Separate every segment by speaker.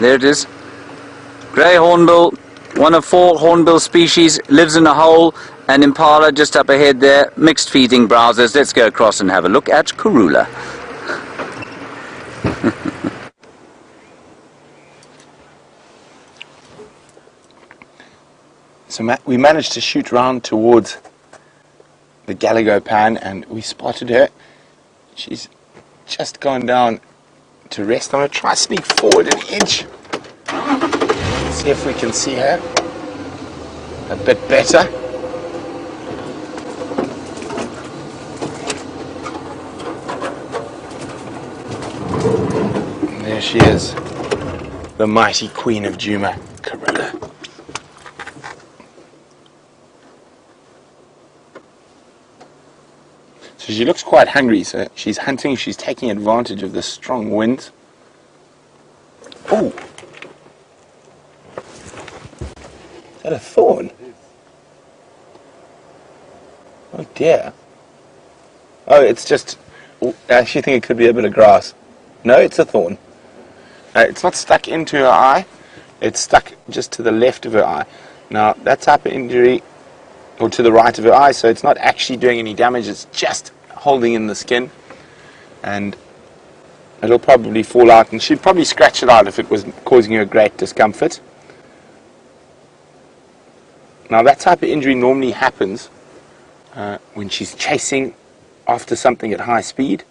Speaker 1: There it is. Grey hornbill, one of 4 hornbill species, lives in a hole, and Impala just up ahead there, mixed feeding browsers. Let's go across and have a look at Karula.
Speaker 2: So we managed to shoot round towards the Galago pan and we spotted her. She's just gone down to rest. I'm going to try sneak forward an inch. See if we can see her a bit better. And there she is, the mighty queen of Djuma, Karula. So she looks quite hungry, so she's hunting, she's taking advantage of the strong wind. Oh! Is that a thorn? Oh dear. Oh, it's just... I actually think it could be a bit of grass. No, it's a thorn. It's not stuck into her eye, it's stuck just to the left of her eye. Now, that type of injury, or to the right of her eye, so it's not actually doing any damage, it's just holding in the skin, and it'll probably fall out, and she'd probably scratch it out if it was causing her great discomfort. Now that type of injury normally happens when she's chasing after something at high speed.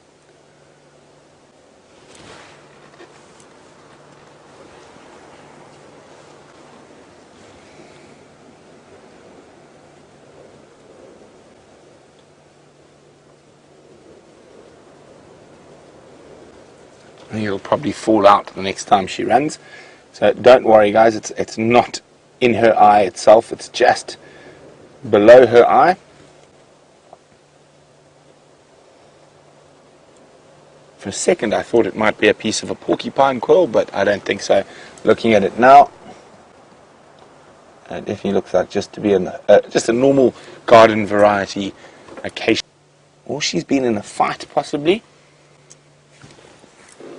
Speaker 2: It'll probably fall out the next time she runs, so don't worry guys, it's not in her eye itself, it's just below her eye. For a second I thought it might be a piece of a porcupine quill, but I don't think so. Looking at it now, it definitely looks like just a normal garden variety acacia. Or she's been in a fight possibly.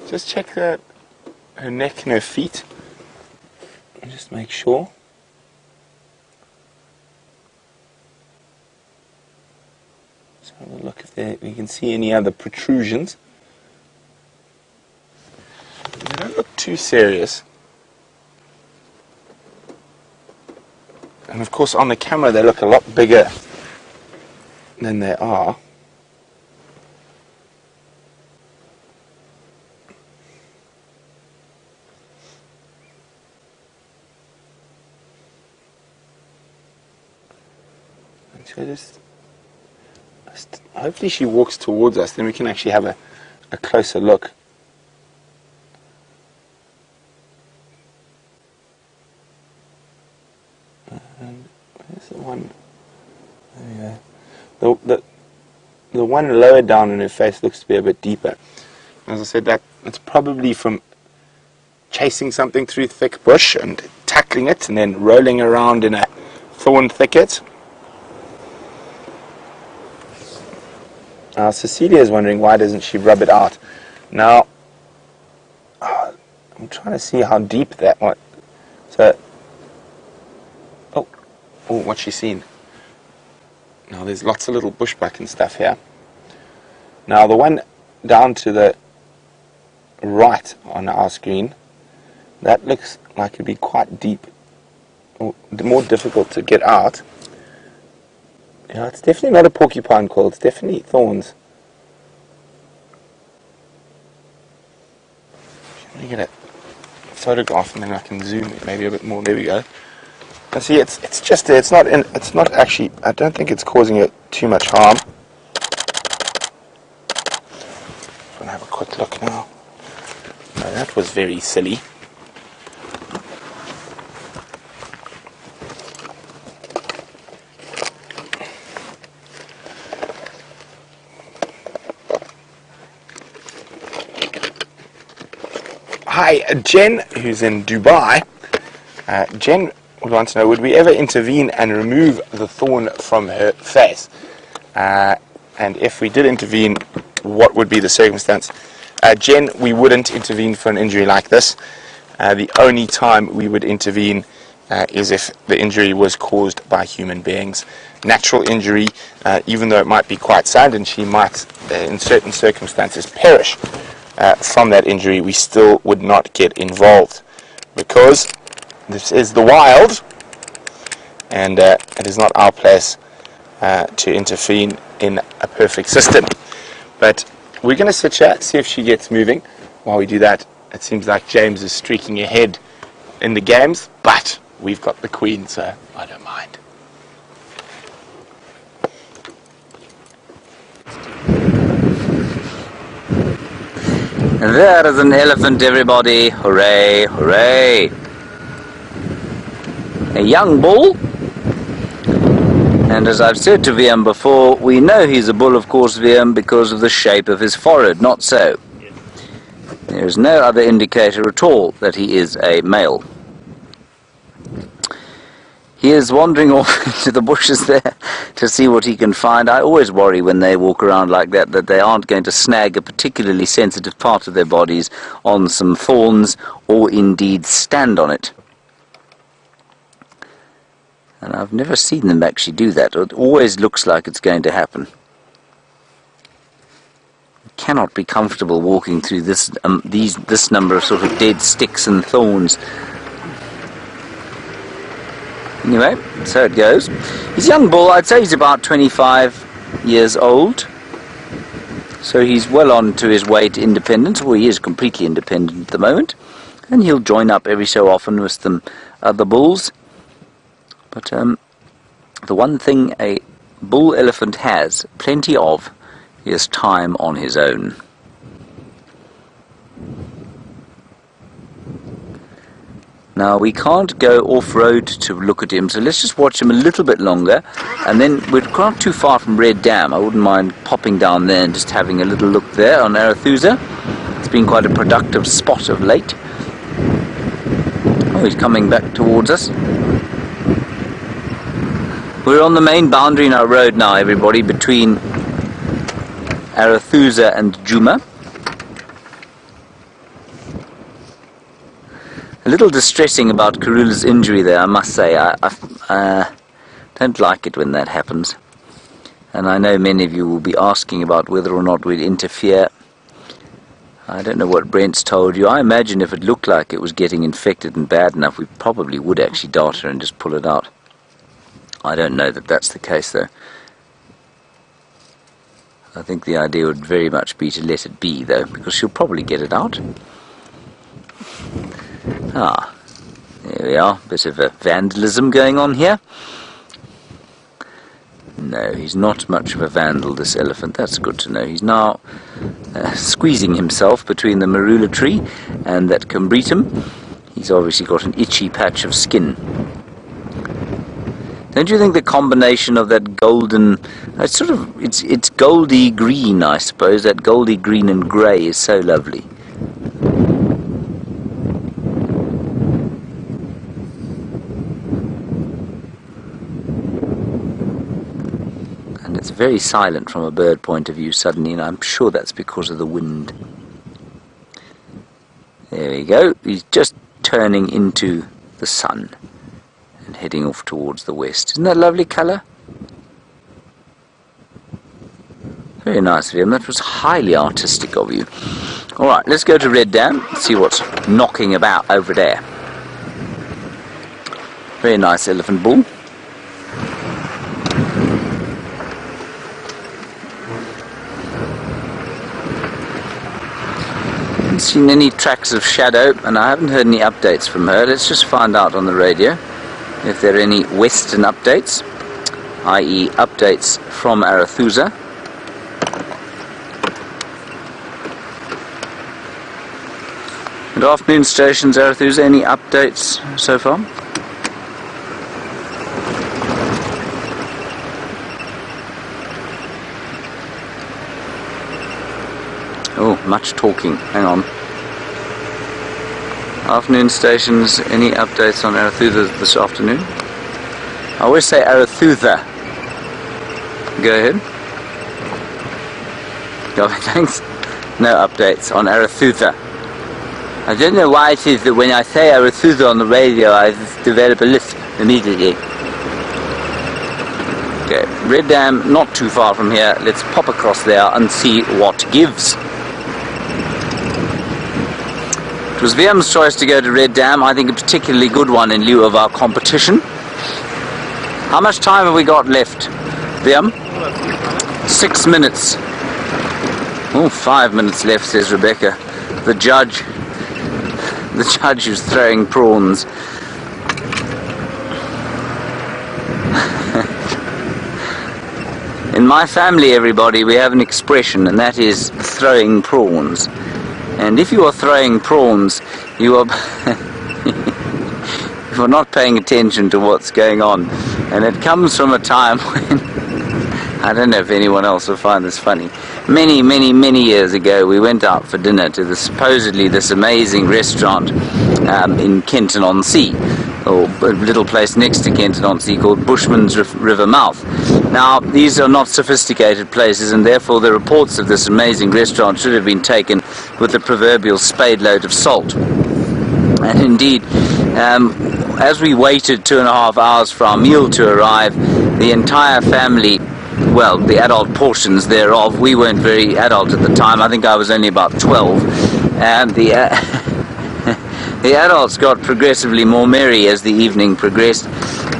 Speaker 2: Just check her neck and her feet, and just make sure. So have a look if you can see any other protrusions. They don't look too serious. And of course on the camera they look a lot bigger than they are. So just hopefully she walks towards us, then we can actually have a closer look. And where's the one? There we go. The one lower down in her face looks to be a bit deeper. As I said, it's probably from chasing something through thick bush and tackling it and then rolling around in a thorn thicket. Cecilia is wondering why doesn't she rub it out. Now, I'm trying to see how deep that one. So, oh, what's she seen? Now there's lots of little bushbuck and stuff here. Now the one down to the right on our screen, that looks like it'd be quite deep, or more difficult to get out. Yeah, it's definitely not a porcupine quill, it's definitely thorns. Let me get a photograph and then I can zoom it maybe a bit more. There we go. And see, it's not actually, I don't think it's causing it too much harm. I'm gonna have a quick look now. No, that was very silly. Hi, Jen, who's in Dubai. Jen would want to know, would we ever intervene and remove the thorn from her face? And if we did intervene, what would be the circumstance? Jen, we wouldn't intervene for an injury like this. The only time we would intervene is if the injury was caused by human beings. Natural injury, even though it might be quite sad and she might, in certain circumstances, perish from that injury, we still would not get involved, because this is the wild, and it is not our place to intervene in a perfect system. But we're going to sit here, see if she gets moving. While we do that, it seems like James is streaking ahead in the games, but we've got the queen, so I don't mind.
Speaker 1: And there is an elephant, everybody. Hooray, hooray. A young bull. And as I've said to VM before, we know he's a bull, of course, VM, because of the shape of his forehead. Not so. There is no other indicator at all that he is a male. He is wandering off into the bushes there to see what he can find. I always worry when they walk around like that they aren't going to snag a particularly sensitive part of their bodies on some thorns, or indeed stand on it. And I've never seen them actually do that. It always looks like it's going to happen. You cannot be comfortable walking through this number of sort of dead sticks and thorns. Anyway, so it goes. He's a young bull. I'd say he's about 25 years old. So he's well on to his way to independence. Well, he is completely independent at the moment. And he'll join up every so often with some other bulls. But the one thing a bull elephant has plenty of is time on his own. Now, we can't go off-road to look at him, so let's just watch him a little bit longer, and then we're not too far from Red Dam. I wouldn't mind popping down there and just having a little look there on Arathusa. It's been quite a productive spot of late. Oh, he's coming back towards us. We're on the main boundary in our road now, everybody, between Arathusa and Djuma. A little distressing about Karula's injury there, I must say. I don't like it when that happens. And I know many of you will be asking about whether or not we'd interfere. I don't know what Brent's told you. I imagine if it looked like it was getting infected and bad enough, we probably would actually dart her and just pull it out. I don't know that that's the case, though. I think the idea would very much be to let it be, though, because she'll probably get it out. Ah, there we are. Bit of a vandalism going on here. No, he's not much of a vandal, this elephant. That's good to know. He's now squeezing himself between the marula tree and that combretum. He's obviously got an itchy patch of skin. Don't you think the combination of that golden, it's goldy green, I suppose, that goldy green and grey is so lovely. And it's very silent from a bird point of view suddenly, and I'm sure that's because of the wind. There we go, he's just turning into the sun and heading off towards the west. Isn't that a lovely colour? Very nice of him. That was highly artistic of you. Alright, let's go to Red Dam and see what's knocking about over there. Very nice elephant bull. Haven't seen any tracks of Shadow, and I haven't heard any updates from her. Let's just find out on the radio if there are any western updates, i.e. updates from Arathusa. Good afternoon, stations, Arathusa. Any updates so far? Oh, much talking. Hang on. Afternoon stations, any updates on Arathusa this afternoon? I always say Arathusa. Go ahead. Go ahead, thanks. No updates on Arathusa. I don't know why it is that when I say Arathusa on the radio, I just develop a lisp immediately. Okay, Red Dam, not too far from here. Let's pop across there and see what gives. It was VM's choice to go to Red Dam. I think a particularly good one in lieu of our competition. How much time have we got left, VM? 6 minutes. Oh, 5 minutes left, says Rebecca. The judge who's throwing prawns. In my family, everybody, we have an expression, and that is throwing prawns. And if you are throwing prawns, you are you are not paying attention to what's going on. And it comes from a time when, I don't know if anyone else will find this funny, many years ago we went out for dinner to supposedly this amazing restaurant in Kenton-on-Sea, or a little place next to Kenton-on-Sea called Bushman's River Mouth. Now, these are not sophisticated places, and therefore the reports of this amazing restaurant should have been taken with the proverbial spade load of salt. And indeed, as we waited 2.5 hours for our meal to arrive, the entire family, well, the adult portions thereof, we weren't very adult at the time, I think I was only about 12, and the adults got progressively more merry as the evening progressed,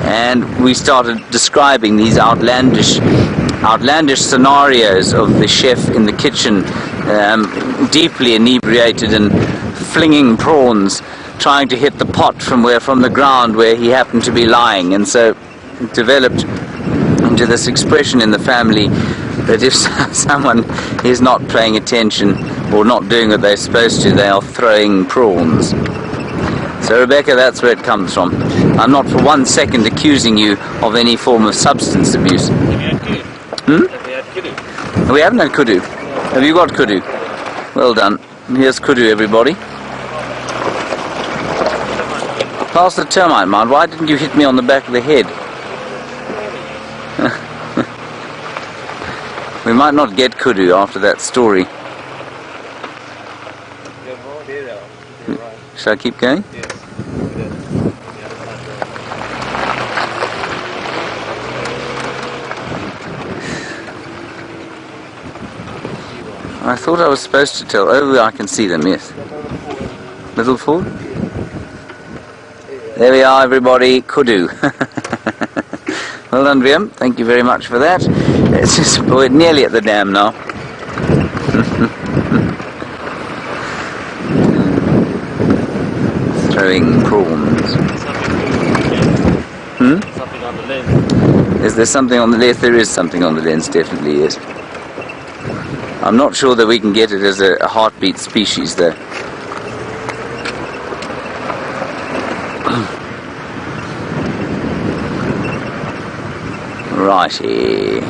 Speaker 1: and we started describing these outlandish scenarios of the chef in the kitchen, deeply inebriated and flinging prawns, trying to hit the pot from the ground where he happened to be lying. And so it developed into this expression in the family that if someone is not paying attention or not doing what they're supposed to, they are throwing prawns. So Rebecca, that's where it comes from. I'm not for 1 second accusing you of any form of substance abuse.
Speaker 3: Have you had Kudu? Have we had Kudu?
Speaker 1: We haven't had Kudu. Have you got Kudu? Well done. Here's Kudu, everybody. Pass the termite mound. Why didn't you hit me on the back of the head? We might not get Kudu after that story. Shall I keep going? I thought I was supposed to tell. Oh, I can see them, yes. Little fool? There we are, everybody. Kudu. Well done, VM. Thank you very much for that. We're nearly at the dam now. Throwing prawns.
Speaker 3: Something on the lens.
Speaker 1: Is there something on the lens? There is something on the lens, definitely, yes. I'm not sure that we can get it as a heartbeat species, though. Righty.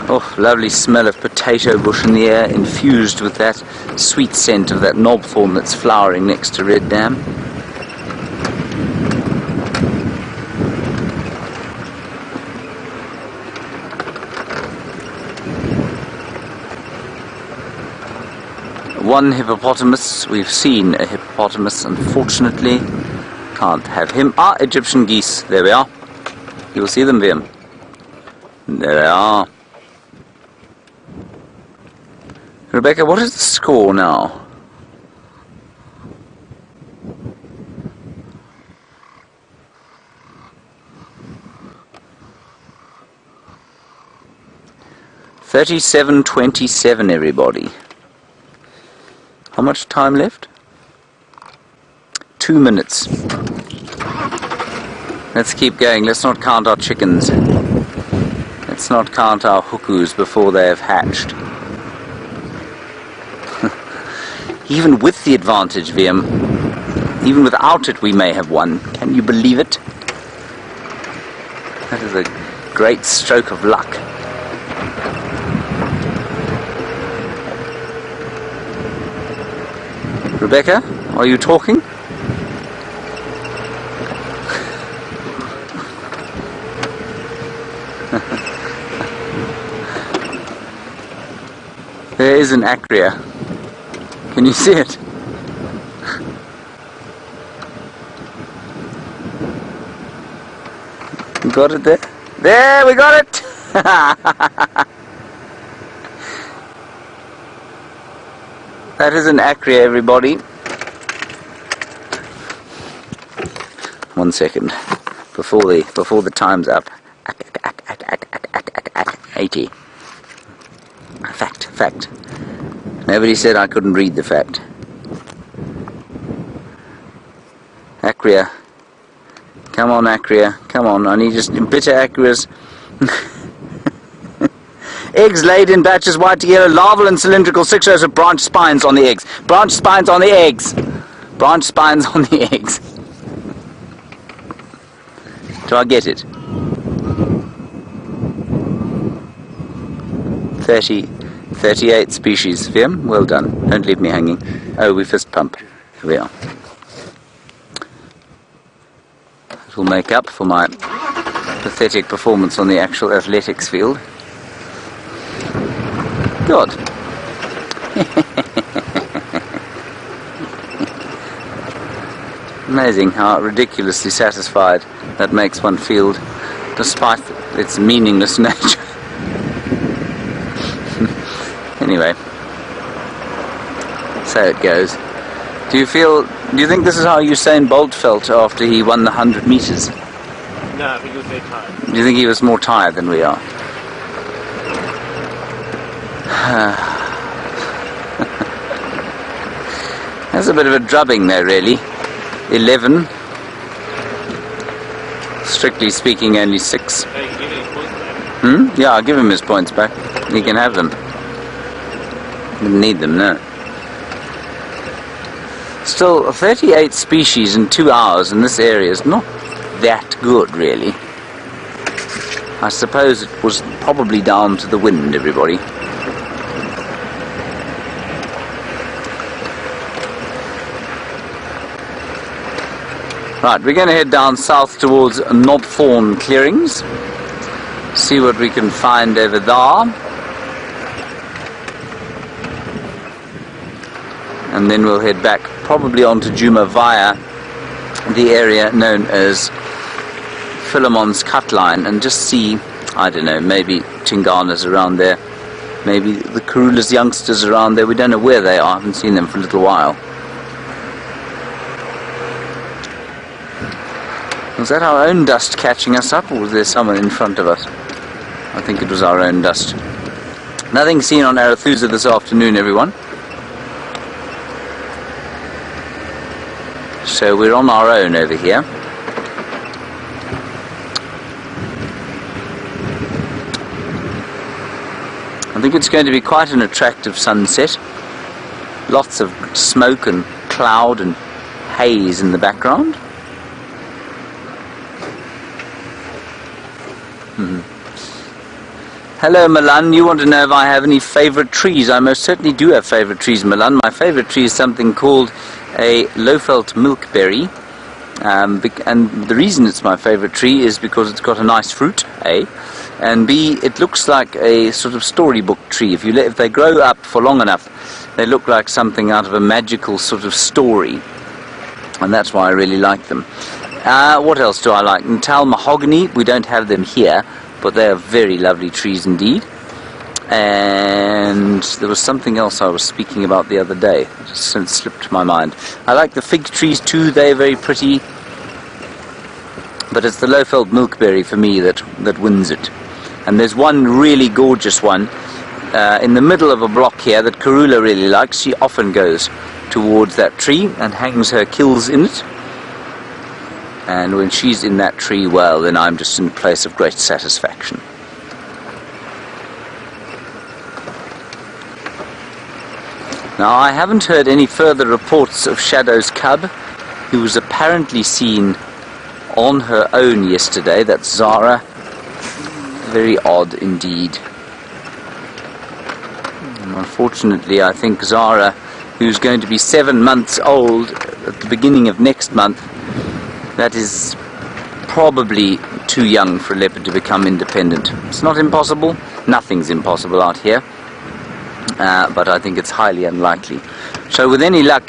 Speaker 1: Oh, lovely smell of potato bush in the air, infused with that sweet scent of that knob thorn that's flowering next to Red Dam. One hippopotamus. We've seen a hippopotamus, unfortunately. Can't have him. Ah, Egyptian geese. There we are. You'll see them, VM. There they are. Rebecca, what is the score now? $37-27, everybody. How much time left? 2 minutes. Let's keep going. Let's not count our chickens. Let's not count our hukus before they have hatched. Even with the advantage, VM, even without it, we may have won. Can you believe it? That is a great stroke of luck. Rebecca, are you talking? There is an acria. Can you see it? You got it there? There, we got it! That is an acria, everybody. 1 second. Before the time's up. 80. Fact. Nobody said I couldn't read the fact. Acria. Come on, acria. Come on, I need just bitter acrias. Eggs laid in batches, white to yellow, larval and cylindrical, 6 rows of branch spines on the eggs. Branch spines on the eggs. Branch spines on the eggs. Do I get it? 38 species. Vim, well done. Don't leave me hanging. Oh, we fist pump. Here we are. It will make up for my pathetic performance on the actual athletics field. Good. Amazing how ridiculously satisfied that makes one feel, despite its meaningless nature. Anyway, so it goes. Do you think this is how Usain Bolt felt after he won the 100 meters?
Speaker 3: No, I think he was very tired.
Speaker 1: Do you think he was more tired than we are? That's a bit of a drubbing there, really. 11. Strictly speaking, only 6.
Speaker 3: Hey, you give him his points back.
Speaker 1: Yeah, I'll give him his points back. He can have them. Didn't need them, no. Still, 38 species in 2 hours in this area is not that good, really. I suppose it was probably down to the wind, everybody. Right, we're going to head down south towards Knobthorn clearings. See what we can find over there. And then we'll head back probably onto Djuma via the area known as Philemon's Cut Line and just see, I don't know, maybe Tingana's around there, maybe the Karula's youngsters around there. We don't know where they are, I haven't seen them for a little while. Was that our own dust catching us up, or was there someone in front of us? I think it was our own dust. Nothing seen on Arathusa this afternoon, everyone. So we're on our own over here. I think it's going to be quite an attractive sunset. Lots of smoke and cloud and haze in the background. Hello Milan, you want to know if I have any favourite trees? I most certainly do have favourite trees, Milan. My favourite tree is something called a low-felt milkberry, and the reason it's my favourite tree is because it's got a nice fruit, A, and B, it looks like a sort of storybook tree. If they grow up for long enough, they look like something out of a magical sort of story, and that's why I really like them. What else do I like? Natal mahogany, we don't have them here, but they are very lovely trees indeed. And there was something else I was speaking about the other day. It just slipped my mind. I like the fig trees too, they're very pretty. But it's the low-felt milkberry for me that wins it. And there's one really gorgeous one in the middle of a block here that Karula really likes. She often goes towards that tree and hangs her kills in it. And when she's in that tree, well, then I'm just in a place of great satisfaction. Now, I haven't heard any further reports of Shadow's cub, who was apparently seen on her own yesterday. That's Zara. Very odd indeed. And unfortunately, I think Zara, who's going to be 7 months old at the beginning of next month, that is probably too young for a leopard to become independent. It's not impossible. Nothing's impossible out here. But I think it's highly unlikely. So with any luck,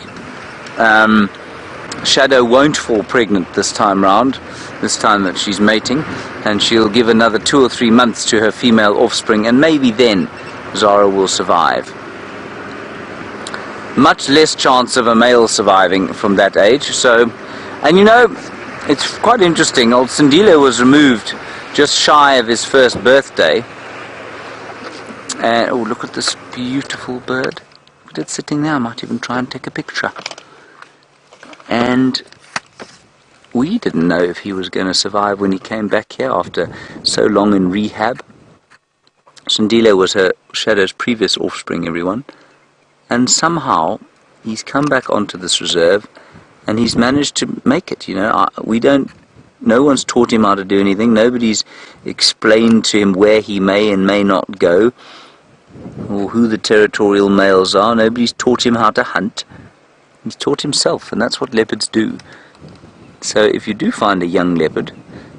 Speaker 1: Shadow won't fall pregnant this time round, this time that she's mating, and she'll give another 2 or 3 months to her female offspring, and maybe then Zara will survive. Much less chance of a male surviving from that age. So, and you know, it's quite interesting. Old Sindile was removed just shy of his first birthday. And oh, look at this beautiful bird. Look at it sitting there. I might even try and take a picture. And we didn't know if he was going to survive when he came back here after so long in rehab. Sindile was her Shadow's previous offspring, everyone. And somehow he's come back onto this reserve and he's managed to make it. You know, no one's taught him how to do anything. Nobody's explained to him where he may and may not go, or who the territorial males are. Nobody's taught him how to hunt. He's taught himself, and that's what leopards do. So if you do find a young leopard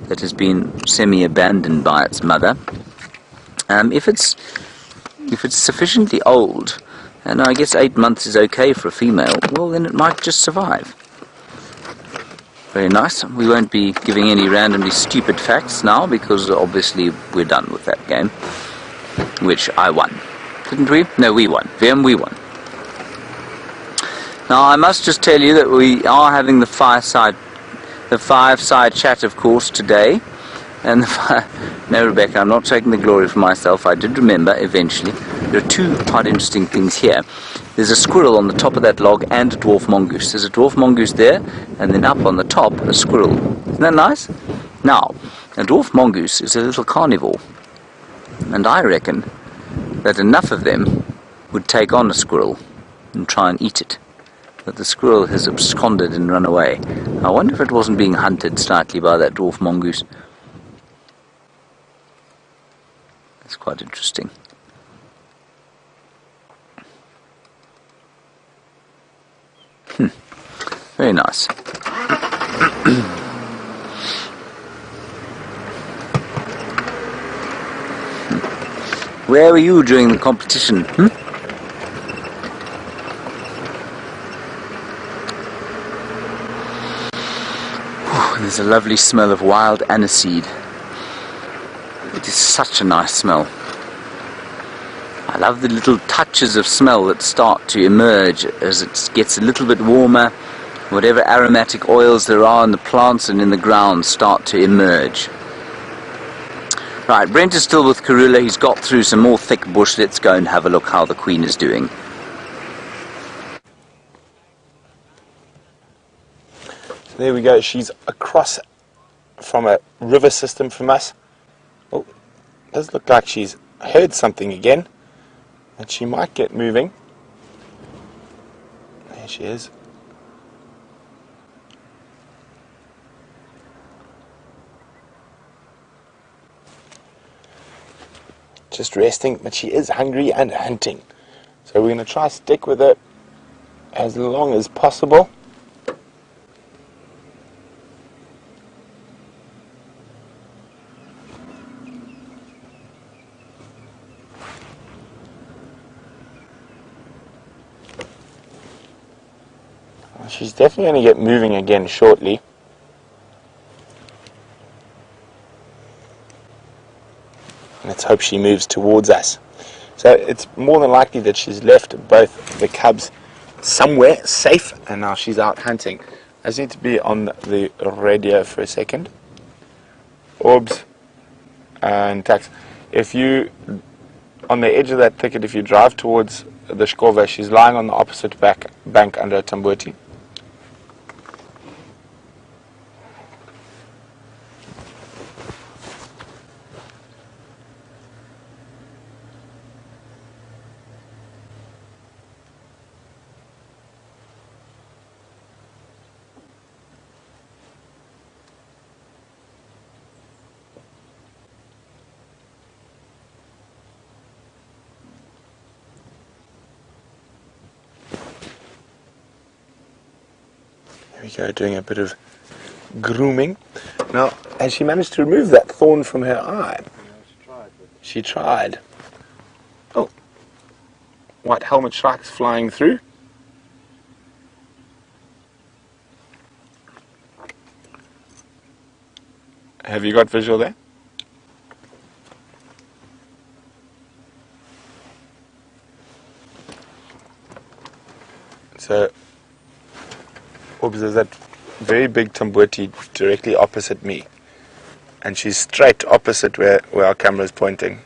Speaker 1: that has been semi-abandoned by its mother, if it's sufficiently old, and I guess 8 months is okay for a female, well then it might just survive. Very nice. We won't be giving any randomly stupid facts now, because obviously we're done with that game, which I won. Didn't we? No, we won. We won. Now I must just tell you that we are having the five-side chat, of course, today. And no, Rebecca, I'm not taking the glory for myself. I did remember eventually. There are 2 quite interesting things here. There's a squirrel on the top of that log and a dwarf mongoose. There's a dwarf mongoose there, and then up on the top a squirrel. Isn't that nice? Now, a dwarf mongoose is a little carnivore, and I reckon that enough of them would take on a squirrel and try and eat it. But the squirrel has absconded and run away. I wonder if it wasn't being hunted slightly by that dwarf mongoose. It's quite interesting. Very nice. Where were you during the competition? There's a lovely smell of wild aniseed. It is such a nice smell. I love the little touches of smell that start to emerge as it gets a little bit warmer. Whatever aromatic oils there are in the plants and in the ground start to emerge. Right, Brent is still with Karula. He's got through some more thick bush. Let's go and have a look how the Queen is doing.
Speaker 2: So there we go. She's across from a river system from us. Oh, it does look like she's heard something again, and she might get moving. There she is. Just resting, but she is hungry and hunting. So we're going to try to stick with her as long as possible. She's definitely going to get moving again shortly. Let's hope she moves towards us. So it's more than likely that she's left both the cubs somewhere safe, and now she's out hunting. I just need to be on the radio for a second. Orbs and tax. If you, on the edge of that thicket, if you drive towards the Shkova, she's lying on the opposite bank under a tambuti. There we go, doing a bit of grooming. Now, has she managed to remove that thorn from her eye? She tried. Oh, white helmet shrikes flying through. Have you got visual there? So, oops, there's that very big Tumbuti directly opposite me. And she's straight opposite where our camera is pointing.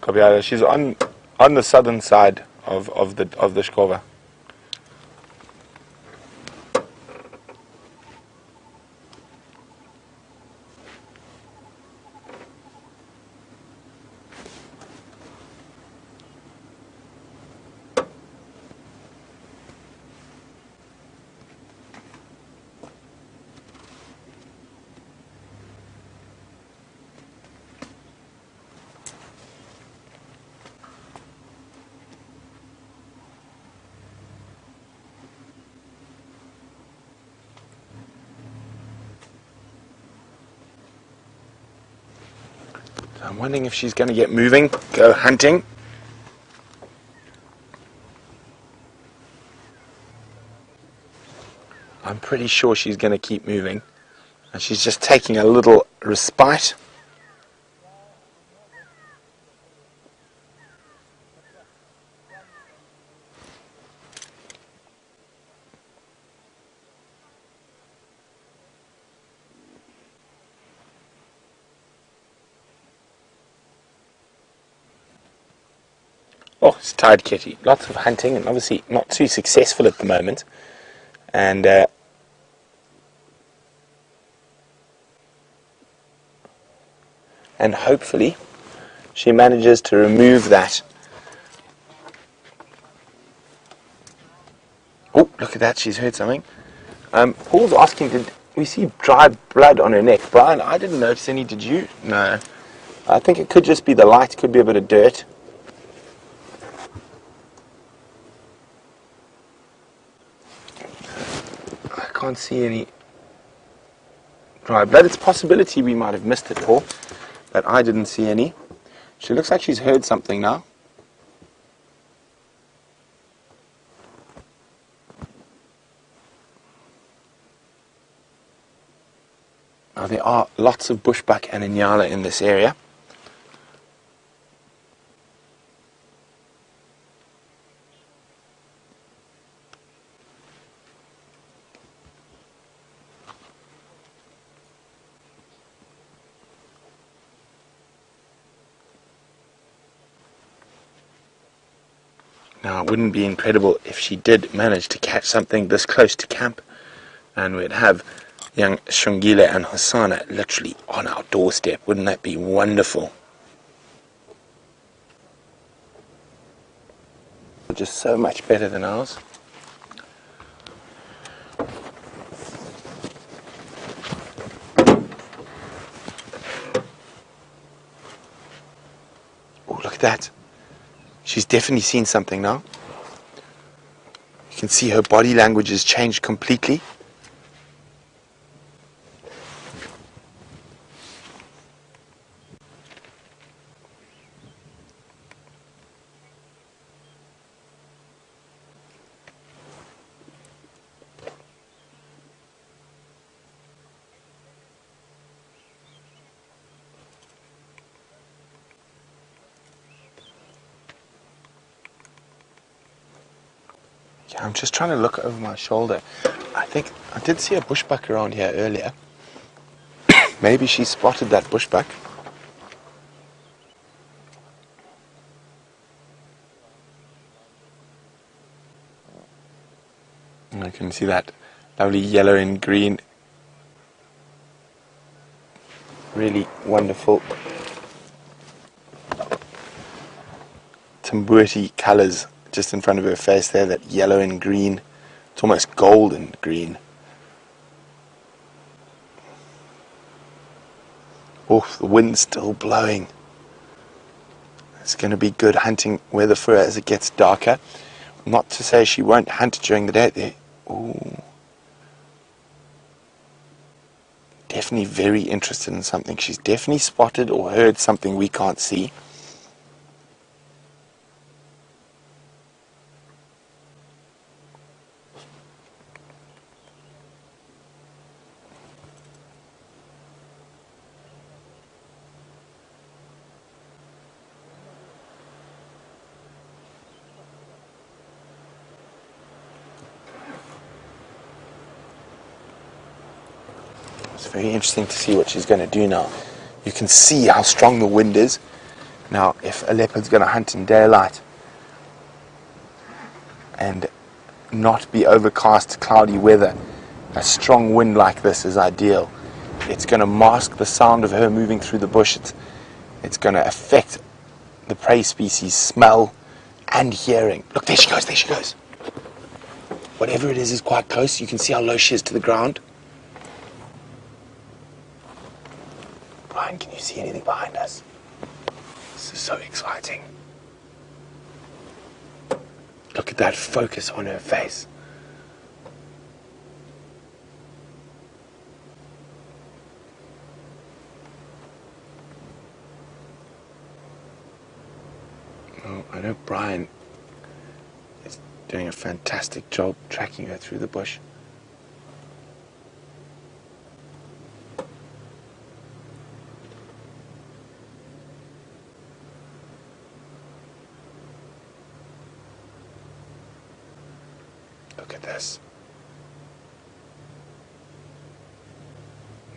Speaker 2: Copy. She's on the southern side of the Shkova. I'm wondering if she's going to get moving, go hunting. I'm pretty sure she's going to keep moving. And she's just taking a little respite. Oh, it's tired kitty. Lots of hunting and obviously not too successful at the moment. And hopefully she manages to remove that. Oh, look at that, she's heard something. Paul's asking, did we see dry blood on her neck? Brian, I didn't notice any, did you? No. I think it could just be the light, could be a bit of dirt. I can't see any dry blood. It's a possibility we might have missed it, Paul, but I didn't see any. She looks like she's heard something now. Now there are lots of bushbuck and inyala in this area. Now, it wouldn't be incredible if she did manage to catch something this close to camp, and we'd have young Shungile and Hosanna literally on our doorstep. Wouldn't that be wonderful? Just so much better than ours. Oh, look at that. She's definitely seen something now. You can see her body language has changed completely. I'm just trying to look over my shoulder. I think I did see a bushbuck around here earlier. Maybe she spotted that bushbuck. And I can see that lovely yellow and green. Really wonderful Tumbuti colours just in front of her face there, that yellow and green. It's almost golden green. Oh, the wind's still blowing. It's going to be good hunting weather for her as it gets darker. Not to say she won't hunt during the day there. Ooh. definitely very interested in something. She's definitely spotted or heard something we can't see. It's very interesting to see what she's going to do now. You can see how strong the wind is. Now, if a leopard's going to hunt in daylight and not be overcast, cloudy weather, a strong wind like this is ideal. It's going to mask the sound of her moving through the bush. It's going to affect the prey species' smell and hearing. Look, there she goes, there she goes. Whatever it is quite close. You can see how low she is to the ground. Brian, can you see anything behind us? This is so exciting. Look at that focus on her face. Oh, I know Brian is doing a fantastic job tracking her through the bush. Look at this.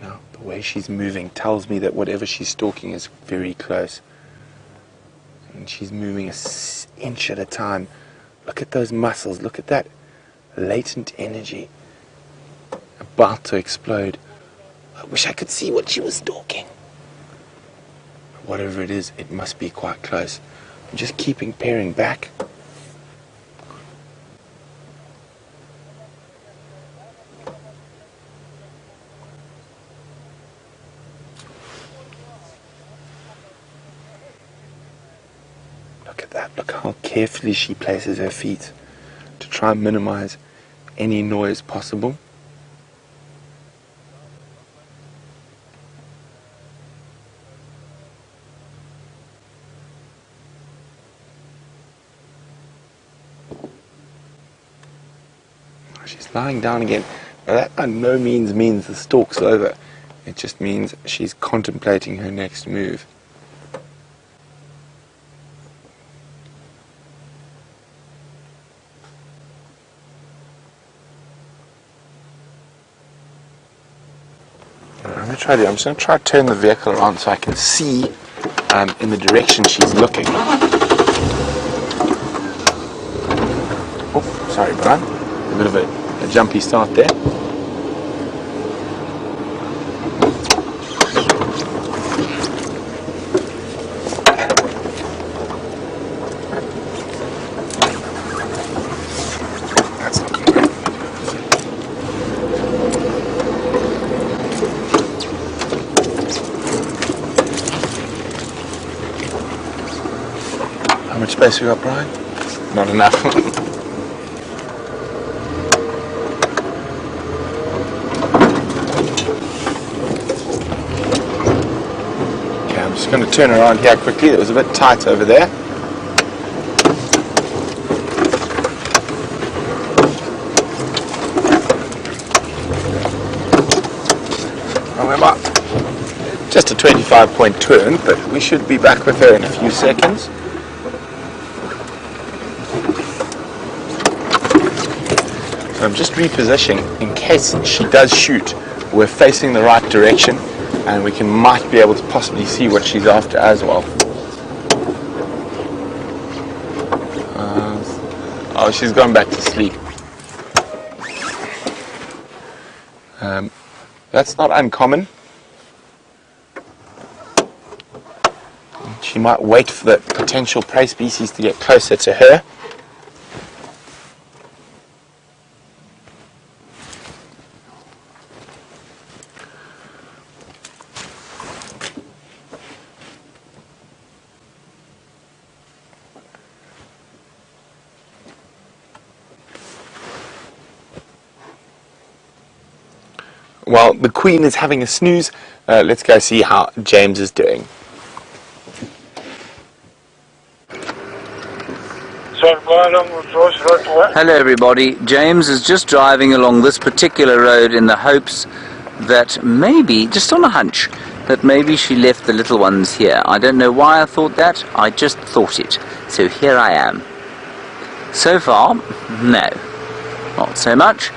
Speaker 2: Now, the way she's moving tells me that whatever she's stalking is very close. And she's moving an inch at a time. Look at those muscles. Look at that latent energy about to explode. I wish I could see what she was stalking. Whatever it is, it must be quite close. I'm just keeping peering back. Look at that. Look how carefully she places her feet to try and minimize any noise possible. She's lying down again. Now that by no means means the stalk's over. It just means she's contemplating her next move. I'm just going to try to turn the vehicle around so I can see in the direction she's looking. Oh, sorry, Brian. A bit of a jumpy start there. That's not good. How much space we got, Brian? Not enough. I'm going to turn around here quickly. It was a bit tight over there. Remember, just a 25-point turn, but we should be back with her in a few seconds. So I'm just repositioning in case she does shoot. We're facing the right direction. And we might be able to possibly see what she's after as well. Oh, she's gone back to sleep. That's not uncommon. She might wait for the potential prey species to get closer to her. while the Queen is having a snooze, let's go see how James is doing.
Speaker 1: Hello everybody, James is just driving along this particular road in the hopes that maybe, just on a hunch, that maybe she left the little ones here. I don't know why I thought that, I just thought it. So here I am. So far, no, not so much.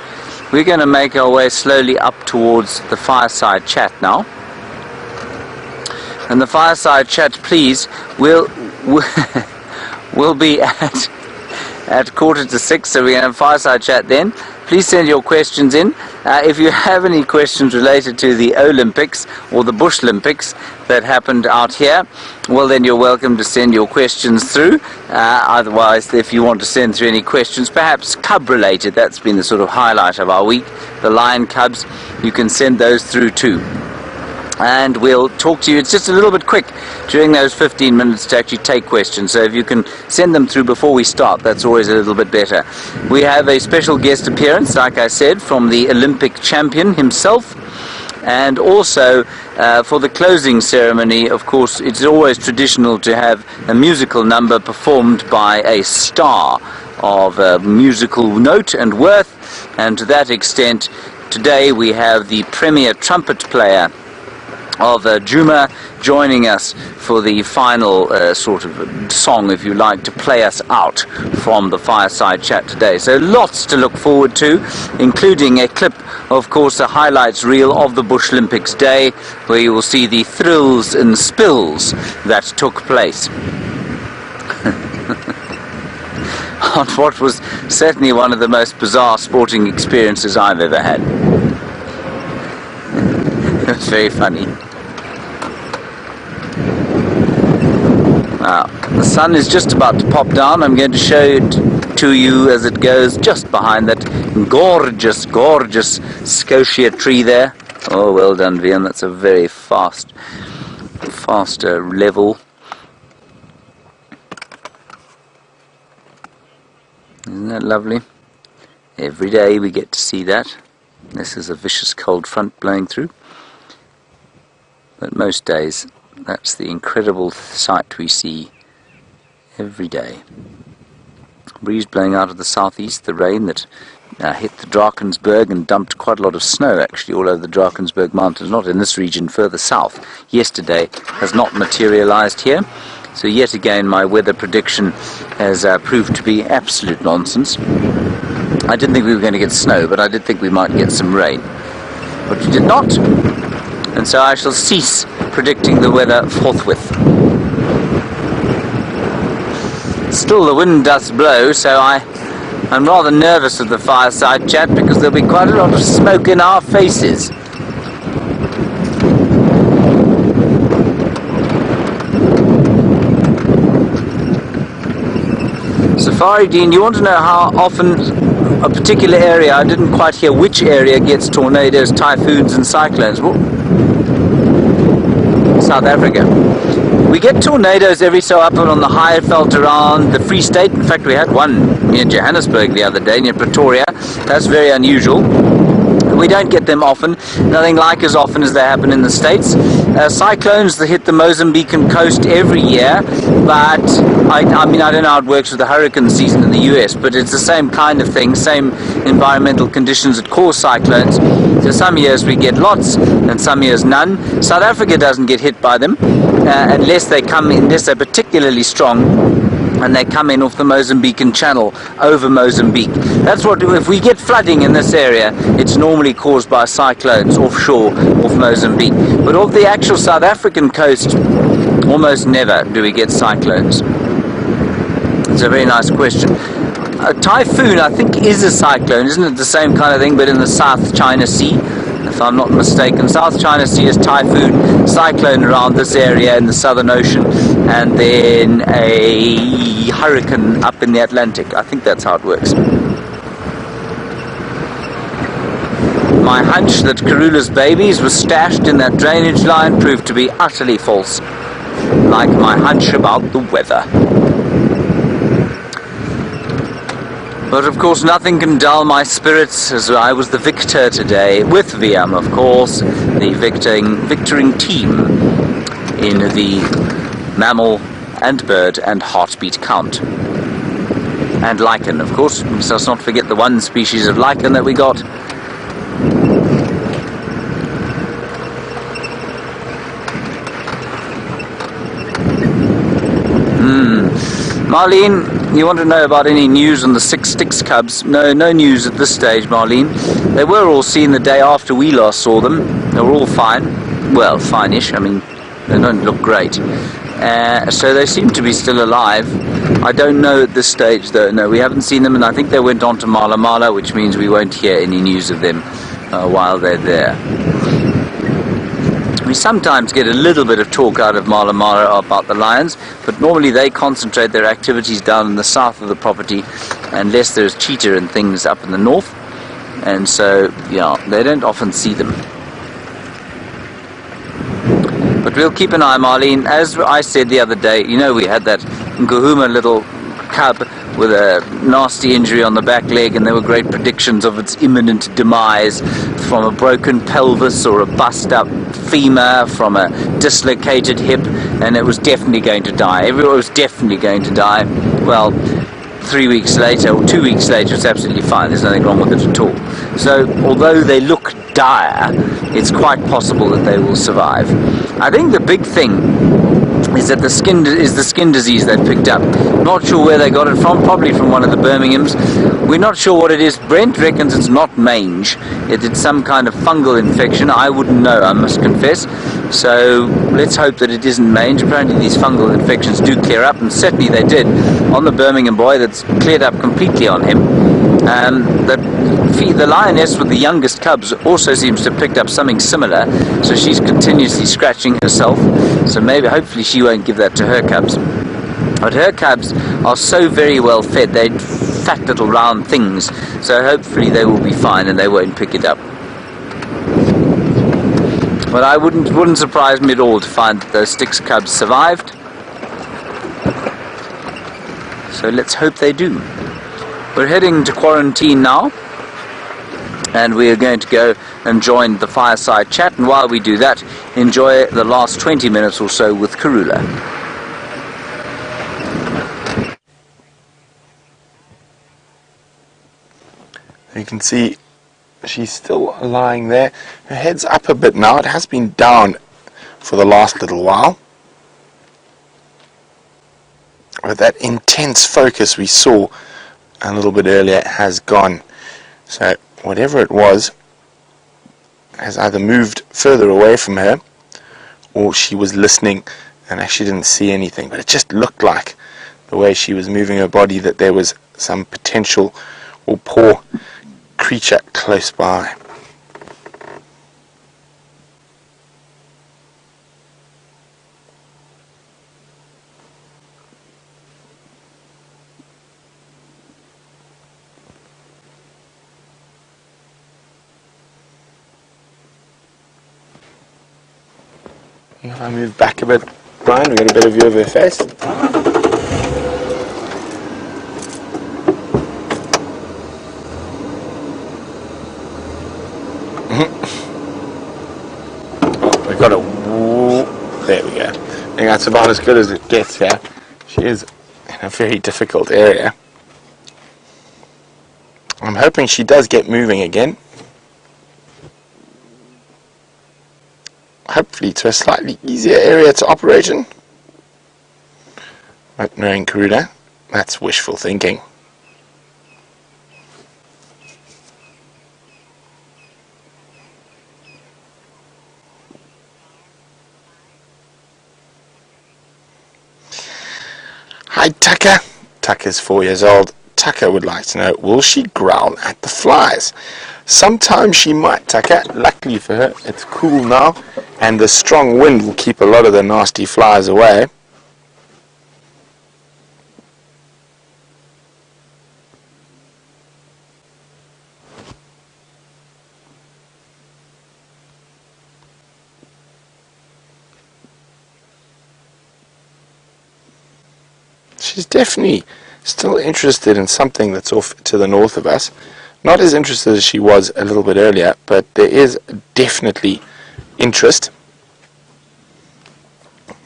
Speaker 1: We're going to make our way slowly up towards the fireside chat now. And the fireside chat, please, will be at 5:45, so we're going to have fireside chat then. Please send your questions in. If you have any questions related to the Olympics or the Bush Olympics that happened out here, well then you're welcome to send your questions through. Otherwise, if you want to send through any questions, perhaps cub related, that's been the sort of highlight of our week, the lion cubs, you can send those through too. And we'll talk to you. It's just a little bit quick during those 15 minutes to actually take questions, so if you can send them through before we start, that's always a little bit better. We have a special guest appearance, like I said, from the Olympic champion himself, and also for the closing ceremony, of course, it's always traditional to have a musical number performed by a star of musical note and worth, and to that extent, today we have the premier trumpet player of Djuma joining us for the final sort of song, if you like, to play us out from the fireside chat today. So lots to look forward to, including a clip, of course, a highlights reel of the Bush Olympics Day, where you will see the thrills and spills that took place on what was certainly one of the most bizarre sporting experiences I've ever had. It was very funny. Now, the sun is just about to pop down. I'm going to show it to you as it goes just behind that gorgeous, gorgeous Scotia tree there. Oh, well done, Vian. That's a very faster level. Isn't that lovely? Every day we get to see that. This is a vicious cold front blowing through. But most days, that's the incredible sight we see every day. Breeze blowing out of the southeast, the rain that hit the Drakensberg and dumped quite a lot of snow actually all over the Drakensberg Mountains, not in this region, further south. Yesterday has not materialized here. So yet again my weather prediction has proved to be absolute nonsense. I didn't think we were going to get snow, but I did think we might get some rain. But we did not. And so I shall cease predicting the weather forthwith. Still the wind does blow, so I'm rather nervous of the fireside chat because there'll be quite a lot of smoke in our faces. Safari Dean, you want to know how often a particular area, I didn't quite hear which area, gets tornadoes, typhoons and cyclones? South Africa. We get tornadoes every so often on the Highveld around the Free State. In fact, we had one near Johannesburg the other day, near Pretoria. That's very unusual. We don't get them often, nothing like as often as they happen in the States. Cyclones that hit the Mozambican coast every year, but I mean, I don't know how it works with the hurricane season in the US, but it's the same kind of thing, same environmental conditions that cause cyclones. So some years we get lots, and some years none. South Africa doesn't get hit by them, unless they're particularly strong, and they come in off the Mozambican channel over Mozambique. That's what, if we get flooding in this area, it's normally caused by cyclones offshore off Mozambique. But off the actual South African coast, almost never do we get cyclones. It's a very nice question. A typhoon, I think, is a cyclone, isn't it? The same kind of thing, but in the South China Sea, if I'm not mistaken. South China Sea is typhoon, cyclone around this area in the Southern Ocean, and then a hurricane up in the Atlantic. I think that's how it works. My hunch that Karula's babies were stashed in that drainage line proved to be utterly false, like my hunch about the weather. But of course nothing can dull my spirits, as I was the victor today, with VM of course, the victoring team in the mammal and bird and heartbeat count. And lichen, of course. Let's not forget the one species of lichen that we got. Marlene, you want to know about any news on the 6 Sticks cubs? No news at this stage, Marlene. They were all seen the day after we last saw them. They were all fine. Well, fine-ish. I mean, they don't look great. So they seem to be still alive. I don't know at this stage though. No, we haven't seen them, and I think they went on to Mala Mala, which means we won't hear any news of them while they're there. We sometimes get a little bit of talk out of Mala Mala about the lions, but normally they concentrate their activities down in the south of the property, unless there's cheetah and things up in the north, and so, yeah, they don't often see them. But we'll keep an eye, Marlene. As I said the other day, you know, we had that Ngahuma little cub with a nasty injury on the back leg, and there were great predictions of its imminent demise from a broken pelvis or a bust up femur, from a dislocated hip, and it was definitely going to die. Everyone was definitely going to die. Well, 3 weeks later, or 2 weeks later, it's absolutely fine. There's nothing wrong with it at all. So, although they look dire, it's quite possible that they will survive. I think the big thing is that the skin disease they picked up. Not sure where they got it from, probably from one of the Birminghams. We're not sure what it is. Brent reckons it's not mange. It's some kind of fungal infection. I wouldn't know, I must confess. So let's hope that it isn't mange. Apparently these fungal infections do clear up, and certainly they did on the Birmingham boy. That's cleared up completely on him. The lioness with the youngest cubs also seems to have picked up something similar, so she's continuously scratching herself, so maybe, hopefully she won't give that to her cubs. But her cubs are so very well fed, they're fat little round things, so hopefully they will be fine and they won't pick it up. But I wouldn't surprise me at all to find that those Sticks cubs survived, so let's hope they do. We're heading to quarantine now, and we are going to go and join the fireside chat, and while we do that, enjoy the last 20 minutes or so with Karula.
Speaker 2: You can see she's still lying there. Her head's up a bit now. It has been down for the last little while. But that intense focus we saw a little bit earlier has gone. So whatever it was has either moved further away from her, or she was listening and actually didn't see anything. But it just looked like, the way she was moving her body, that there was some potential or poor creature close by. If I move back a bit, Brian, we get a better view of her face. Oh, we got a... There we go. I think that's about as good as it gets here. She is in a very difficult area. I'm hoping she does get moving again. Hopefully to a slightly easier area to operate in. But knowing Karula, that's wishful thinking. Hi Tucker. Tucker's 4 years old. Tucker would like to know, will she growl at the flies? Sometimes she might, Tucker. Luckily for her, it's cool now, and the strong wind will keep a lot of the nasty flies away. She's definitely Still interested in something that's off to the north of us. Not as interested as she was a little bit earlier, but there is definitely interest.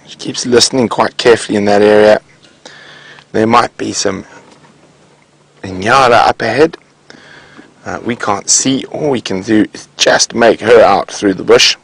Speaker 2: She keeps listening quite carefully in that area. There might be some Inyala up ahead. We can't see. All we can do is just make her out through the bush.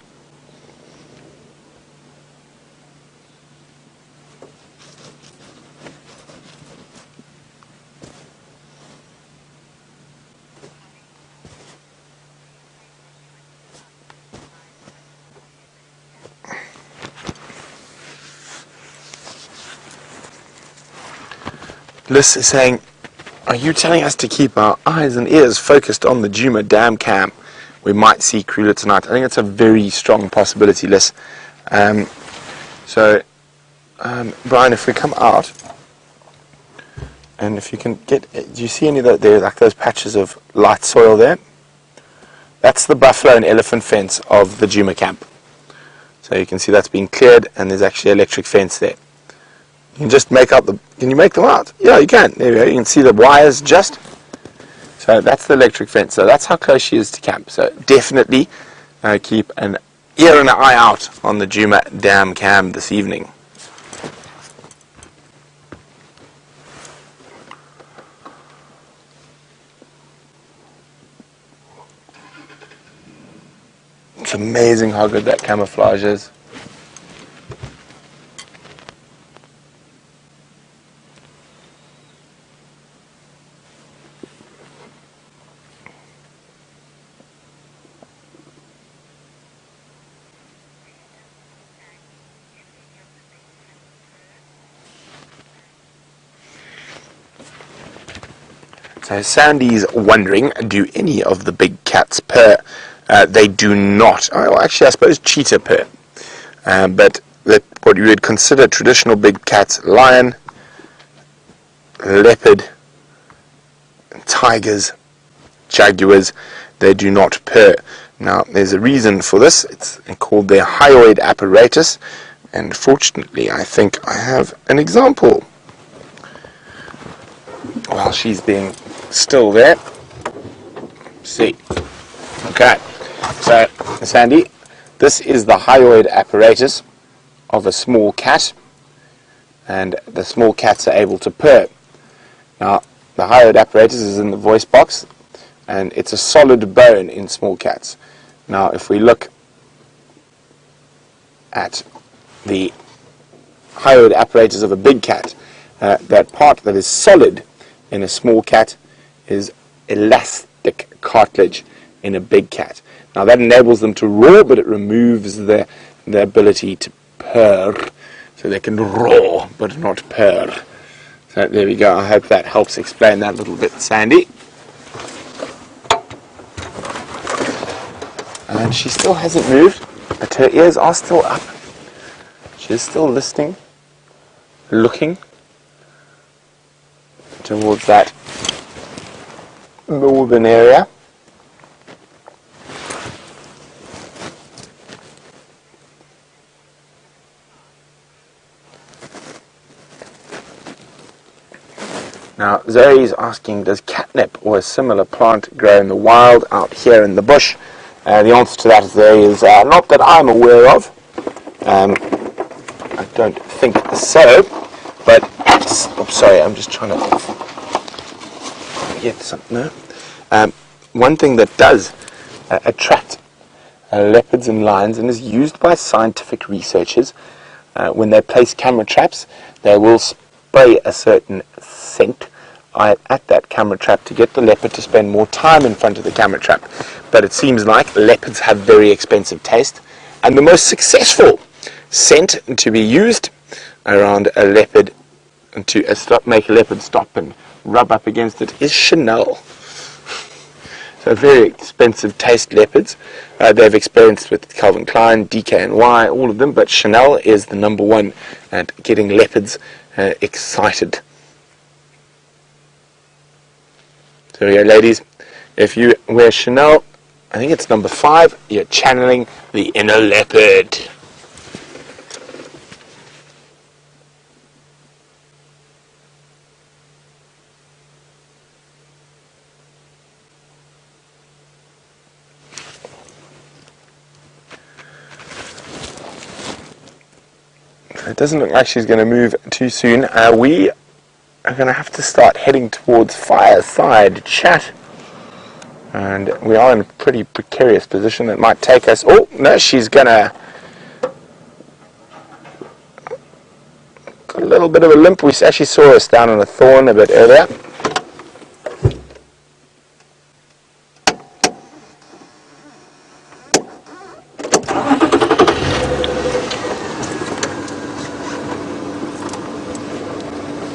Speaker 2: Liz is saying, are you telling us to keep our eyes and ears focused on the Djuma dam cam? We might see Karula tonight. I think it's a very strong possibility, Liz. Brian, if we come out, and if you can get, do you see any of that there, like those patches of light soil there? That's the buffalo and elephant fence of the Djuma camp. So you can see that's been cleared, and there's actually an electric fence there. You can just make out can you make them out? Yeah, you can. There you go. You can see the wires just. So that's the electric fence. So that's how close she is to camp. So definitely keep an ear and an eye out on the Djuma dam cam this evening. It's amazing how good that camouflage is. So Sandy's wondering, do any of the big cats purr? They do not. Oh, actually, I suppose cheetah purr. But what you would consider traditional big cats, lion, leopard, tigers, jaguars, they do not purr. Now, there's a reason for this. It's called their hyoid apparatus. And fortunately, I think I have an example. While she's being still there. See. Okay. So, Sandy, this is the hyoid apparatus of a small cat, and the small cats are able to purr. Now, the hyoid apparatus is in the voice box, and it's a solid bone in small cats. Now, if we look at the hyoid apparatus of a big cat, that part that is solid in a small cat is elastic cartilage in a big cat. Now that enables them to roar, but it removes the ability to purr. So they can roar, but not purr. So there we go. I hope that helps explain that a little bit, Sandy. And she still hasn't moved, but her ears are still up. She's still listening, looking towards that northern area. Now Zoe's asking, does catnip or a similar plant grow in the wild out here in the bush? The answer to that, Zoe, is not that I'm aware of. I don't think so, but sorry, I'm just trying to get something there. One thing that does attract leopards and lions and is used by scientific researchers when they place camera traps, they will spray a certain scent at that camera trap to get the leopard to spend more time in front of the camera trap. But it seems like leopards have very expensive taste, and the most successful scent to be used around a leopard to make a leopard stop and rub up against it is Chanel. So very expensive taste leopards. They've experienced with Calvin Klein, DKNY, all of them, but Chanel is the number one at getting leopards excited. So here, ladies, if you wear Chanel, I think it's number 5, you're channeling the inner leopard. It doesn't look like she's going to move too soon. We are going to have to start heading towards Fireside Chat. And we are in a pretty precarious position. It might take us... Oh, no, she's going to... Got a little bit of a limp. We actually saw us down on a thorn a bit earlier.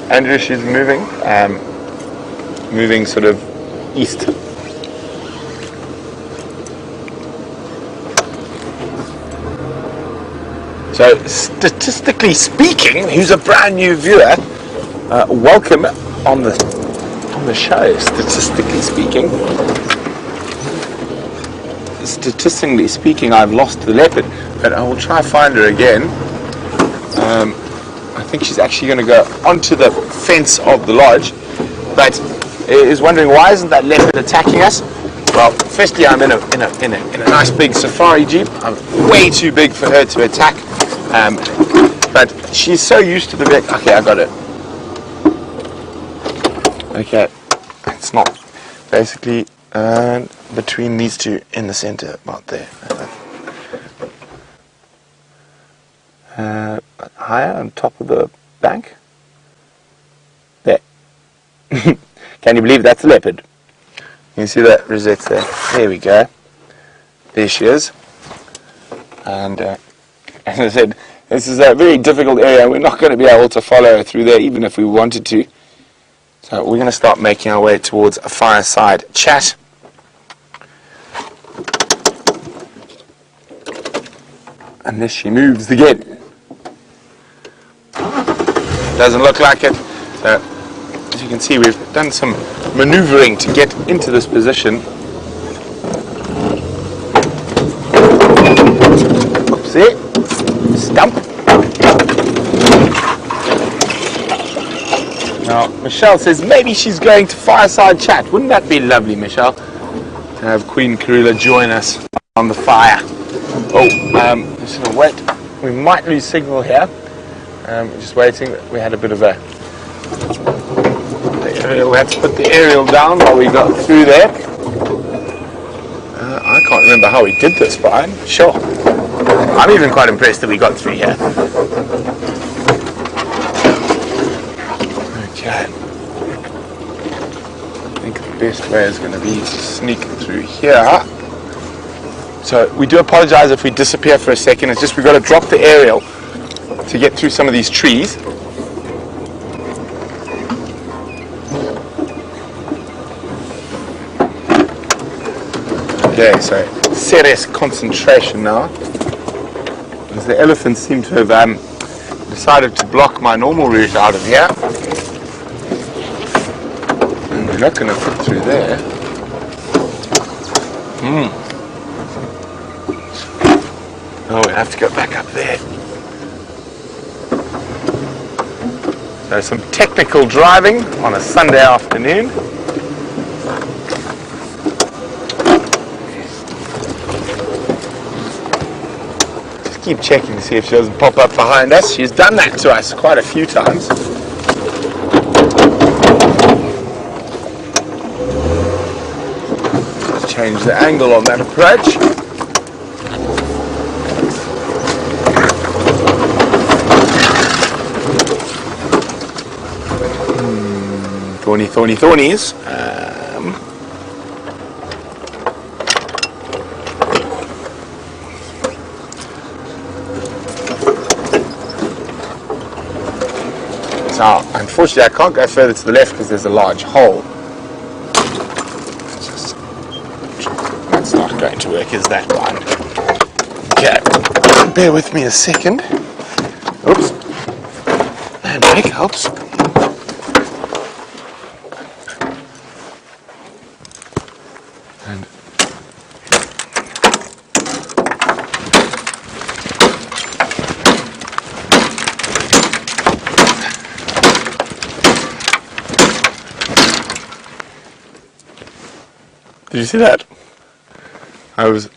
Speaker 2: Andrew, she's moving, moving sort of east. So, statistically speaking, who's a brand new viewer, welcome on the show. Statistically speaking, I've lost the leopard, but I will try to find her again. I think she's actually going to go onto the fence of the lodge, but is wondering why isn't that leopard attacking us? Well, firstly, I'm in a nice big safari jeep. I'm way too big for her to attack, but she's so used to the bit. Okay, I got it. Okay, it's not basically between these two in the center, about there. Higher on top of the bank. There. Can you believe that's a leopard? You see that rosette there? There we go. There she is. And as I said, this is a very difficult area. We're not going to be able to follow her through there, even if we wanted to. So we're going to start making our way towards a Fireside Chat. Unless she moves again. Doesn't look like it. So, as you can see, we've done some maneuvering to get into this position. Oopsie. Stump. Now, Michelle says maybe she's going to Fireside Chat. Wouldn't that be lovely, Michelle? To have Queen Karula join us on the fire. Oh, just gonna wait. We might lose signal here. Just waiting. We had a bit of a... We had to put the aerial down while we got through there. I can't remember how we did this, but I'm sure. I'm even quite impressed that we got through here. Okay. I think the best way is going to be to sneak through here. So we do apologize if we disappear for a second. It's just we've got to drop the aerial to get through some of these trees. Okay, so serious concentration now. As the elephants seem to have decided to block my normal route out of here. And we're not going to fit through there. Oh, we have to go back up there. So some technical driving on a Sunday afternoon. Just keep checking to see if she doesn't pop up behind us. She's done that to us quite a few times. Let's change the angle on that approach. Thornies. So, unfortunately, I can't go further to the left because there's a large hole. That's not going to work, is that one? Okay, bear with me a second. Oops. Handbrake helps. Did you see that? I was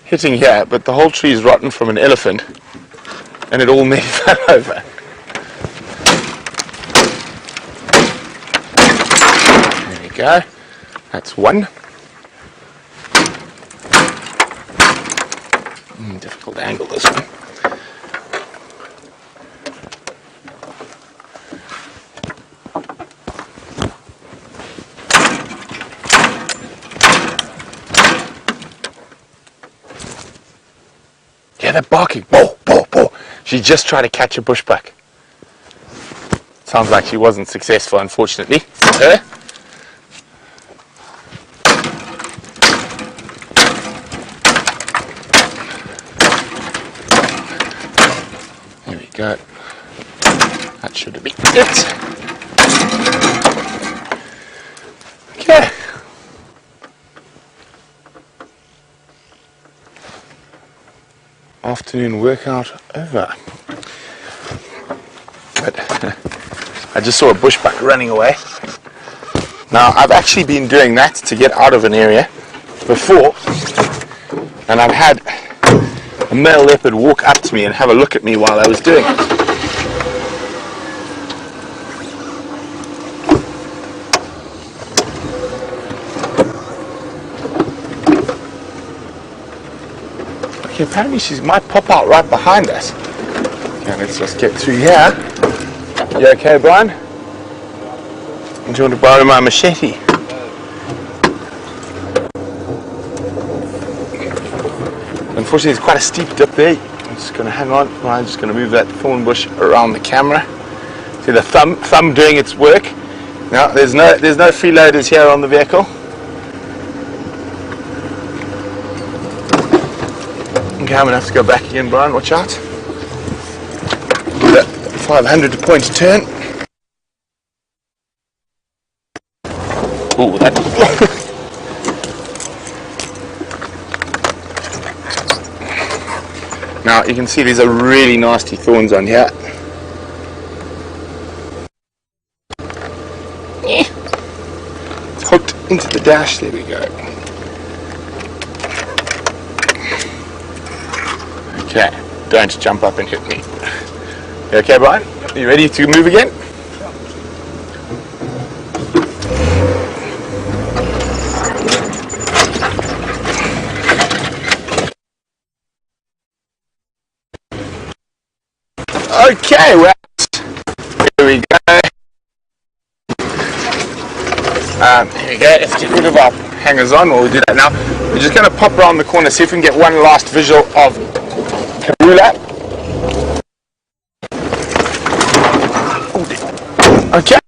Speaker 2: hitting here, but the whole tree is rotten from an elephant. and it all nearly fell over. There we go. That's one. Difficult to angle this one. Yeah, they're barking. Bo, bo, bo. She just tried to catch a bushbuck. Sounds like she wasn't successful, unfortunately, for her. There we go. That should have been it. Okay. Afternoon workout over. But I just saw a bushbuck running away. Now I've actually been doing that to get out of an area before, and I've had a male leopard walk up to me and have a look at me while I was doing it. Okay, apparently she might pop out right behind us. Okay, let's just get through here. You okay, Brian? Do you want to borrow my machete? Unfortunately, it's quite a steep dip there. I'm just going to hang on. I'm just going to move that thorn bush around the camera. See the thumb doing its work. Now, there's no freeloaders here on the vehicle. Okay, I'm going to have to go back again, Brian. Watch out. Do that 500 point turn. Ooh, that. Now you can see these are really nasty thorns on here. It's hooked into the dash. There we go. Okay, don't jump up and hit me. You okay, Brian? Are you ready to move again? Okay, well, here we go. Here we go. Let's get rid of our hangers on. We'll do that now. We're just going to pop around the corner, see if we can get one last visual of Karula. Okay.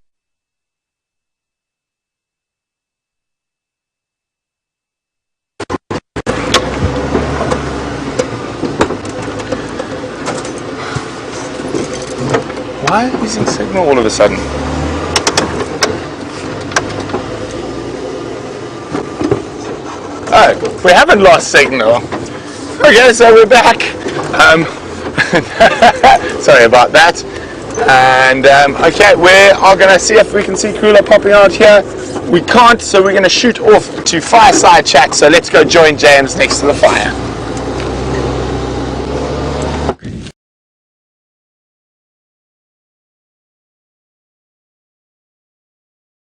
Speaker 2: Why are you using signal all of a sudden? Oh, we haven't lost signal. Okay, so we're back. Sorry about that. And okay, we are going to see if we can see Karula popping out here. We can't, so we're going to shoot off to fireside chat. So let's go join James next to the fire.